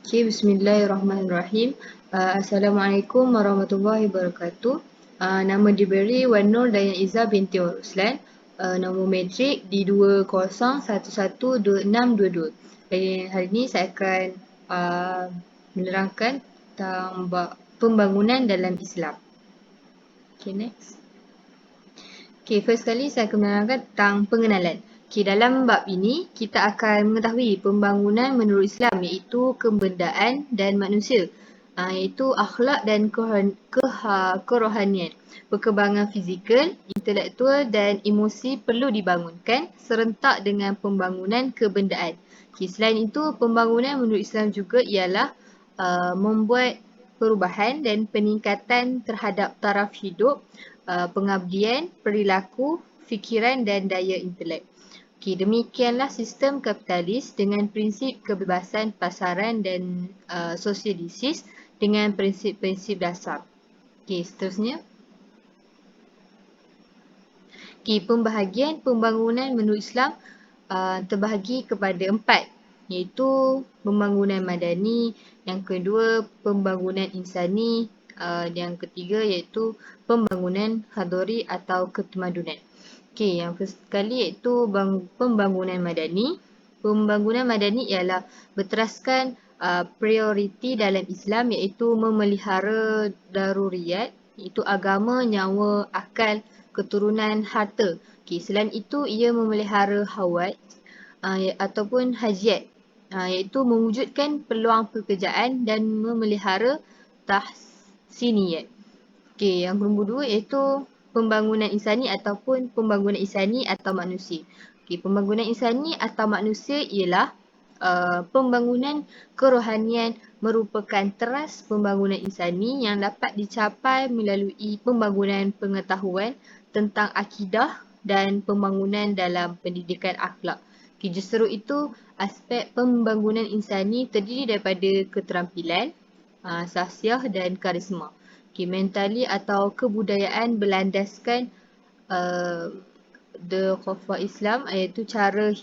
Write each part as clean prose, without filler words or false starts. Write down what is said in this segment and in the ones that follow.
Okay, bismillahirrahmanirrahim. Assalamualaikum warahmatullahi wabarakatuh. Nama diberi Wan Nur Dayang Izzah binti Ruslan. Nombor metrik D20112622. Hari ini saya akan menerangkan tentang pembangunan dalam Islam. Okay, next. Okay, first kali saya akan menerangkan tentang pengenalan. Okay, dalam bab ini, kita akan mengetahui pembangunan menurut Islam iaitu kebendaan dan manusia. Iaitu akhlak dan kerohanian. Perkembangan fizikal, intelektual dan emosi perlu dibangunkan serentak dengan pembangunan kebendaan. Okay, selain itu, pembangunan menurut Islam juga ialah membuat perubahan dan peningkatan terhadap taraf hidup, pengabdian, perilaku, fikiran dan daya intelek. Okay, demikianlah sistem kapitalis dengan prinsip kebebasan pasaran dan sosialisis dengan prinsip-prinsip dasar. Okay, seterusnya. Okay, pembahagian pembangunan menurut Islam terbahagi kepada 4, iaitu pembangunan madani, yang kedua pembangunan insani, yang ketiga iaitu pembangunan hadori atau ketamadunan. Okey, yang sekali iaitu pembangunan madani. Pembangunan madani ialah berteraskan prioriti dalam Islam iaitu memelihara daruriyat, iaitu agama, nyawa, akal, keturunan, harta. Okey, selain itu ia memelihara hawat ataupun hajiat, iaitu mewujudkan peluang pekerjaan dan memelihara tahsiniyat. Okey, yang nombor 2 iaitu pembangunan insani ataupun pembangunan insani atau manusia. Okey, pembangunan insani atau manusia ialah pembangunan kerohanian merupakan teras pembangunan insani yang dapat dicapai melalui pembangunan pengetahuan tentang akidah dan pembangunan dalam pendidikan akhlak. Okay, justru itu aspek pembangunan insani terdiri daripada keterampilan, sahsiah dan karisma. Okay, mentali atau kebudayaan berlandaskan the Khofa Islam, iaitu cara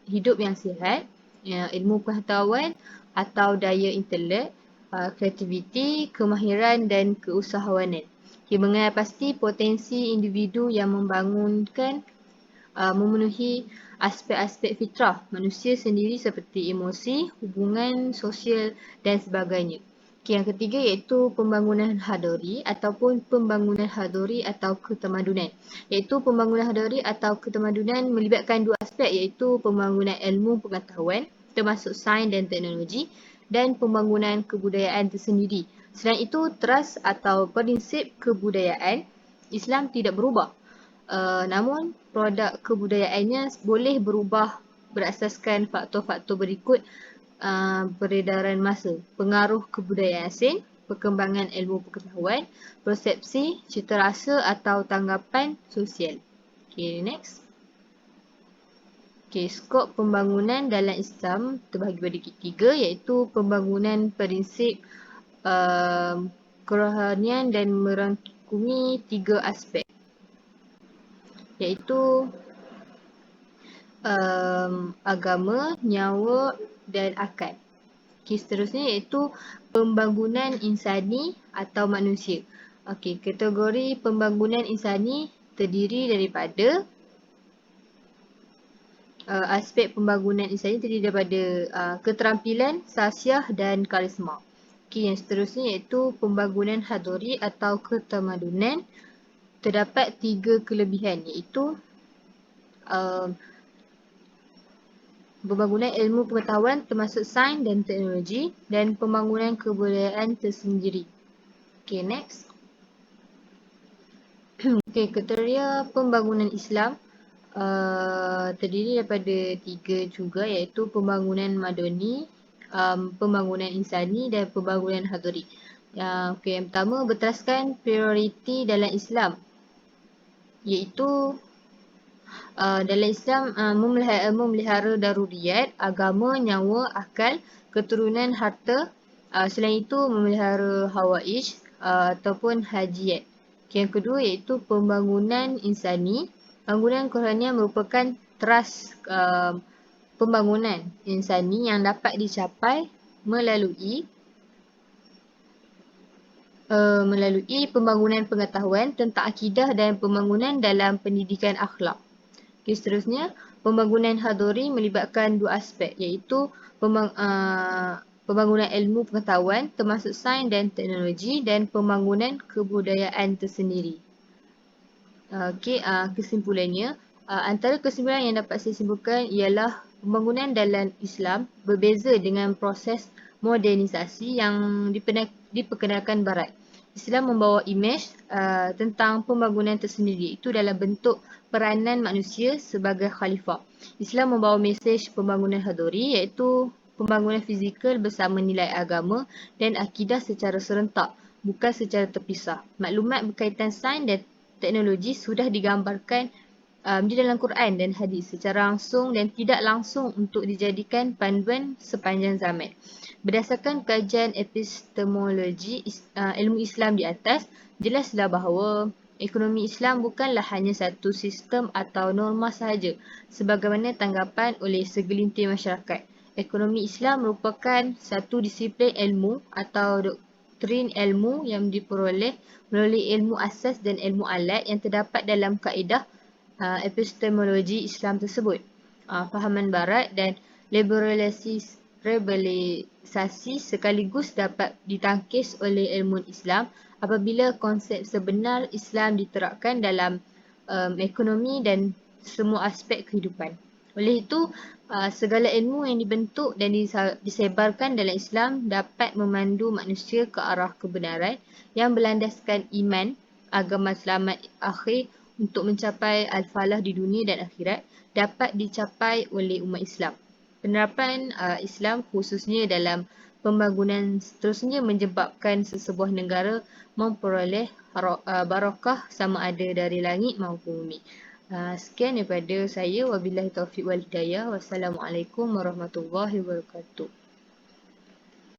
hidup yang sihat, ilmu pengetahuan atau daya intelek, kreativiti, kemahiran dan keusahawanan. Okay, mengenai pasti potensi individu yang membangunkan memenuhi aspek-aspek fitrah manusia sendiri seperti emosi, hubungan sosial dan sebagainya. Okay, yang ketiga iaitu pembangunan hadori ataupun pembangunan hadori atau ketamadunan. Iaitu pembangunan hadori atau ketamadunan melibatkan dua aspek iaitu pembangunan ilmu pengetahuan termasuk sains dan teknologi dan pembangunan kebudayaan tersendiri. Selain itu, teras atau prinsip kebudayaan Islam tidak berubah. Namun produk kebudayaannya boleh berubah berasaskan faktor-faktor berikut: peredaran masa, pengaruh kebudayaan asing, perkembangan ilmu pengetahuan, persepsi, cita rasa atau tanggapan sosial. Okay, next. Okay, skop pembangunan dalam Islam terbahagi pada 3 iaitu pembangunan prinsip kerohanian dan merangkumi 3 aspek, iaitu agama, nyawa dan akal. Okay, seterusnya iaitu pembangunan insani atau manusia. Okay, kategori pembangunan insani terdiri daripada aspek pembangunan insani terdiri daripada keterampilan, sahsiah dan karisma. Okay, yang seterusnya iaitu pembangunan hadori atau ketamadunan. Terdapat 3 kelebihan iaitu pembangunan ilmu pengetahuan termasuk sains dan teknologi dan pembangunan kebudayaan tersendiri. Okay, next. Okay, kriteria pembangunan Islam terdiri daripada 3 juga iaitu pembangunan madani, pembangunan insani dan pembangunan hadori. Okay, yang pertama berteraskan prioriti dalam Islam iaitu dalam Islam memelihara daruriyat, agama, nyawa, akal, keturunan, harta. Selain itu memelihara hawaij ataupun hajiat. Yang kedua iaitu pembangunan insani. Pembangunan kerohanian merupakan teras pembangunan insani yang dapat dicapai melalui pembangunan pengetahuan tentang akidah dan pembangunan dalam pendidikan akhlak. Okay, seterusnya, pembangunan hadori melibatkan dua aspek iaitu pembangunan ilmu pengetahuan termasuk sains dan teknologi dan pembangunan kebudayaan tersendiri. Kesimpulannya, antara kesimpulan yang dapat saya simpulkan ialah pembangunan dalam Islam berbeza dengan proses modernisasi yang diperkenalkan Barat. Islam membawa imej tentang pembangunan tersendiri, itu dalam bentuk peranan manusia sebagai khalifah. Islam membawa mesej pembangunan hadori iaitu pembangunan fizikal bersama nilai agama dan akidah secara serentak, bukan secara terpisah. Maklumat berkaitan sains dan teknologi sudah digambarkan di dalam Quran dan hadis secara langsung dan tidak langsung untuk dijadikan panduan sepanjang zaman. Berdasarkan kajian epistemologi ilmu Islam di atas, jelaslah bahawa ekonomi Islam bukanlah hanya satu sistem atau norma sahaja sebagaimana tanggapan oleh segelintir masyarakat. Ekonomi Islam merupakan satu disiplin ilmu atau doktrin ilmu yang diperoleh melalui ilmu asas dan ilmu alat yang terdapat dalam kaedah epistemologi Islam tersebut. Fahaman Barat dan liberalisasi sekaligus dapat ditangkis oleh ilmu Islam apabila konsep sebenar Islam diterapkan dalam ekonomi dan semua aspek kehidupan. Oleh itu, segala ilmu yang dibentuk dan disebarkan dalam Islam dapat memandu manusia ke arah kebenaran yang berlandaskan iman, agama selamat akhir untuk mencapai al-falah di dunia dan akhirat dapat dicapai oleh umat Islam. Penerapan Islam khususnya dalam pembangunan seterusnya menyebabkan sesebuah negara memperoleh barakah sama ada dari langit maupun bumi. Sekian daripada saya. Wabillahi taufiq wal hidayah. Wassalamualaikum warahmatullahi wabarakatuh.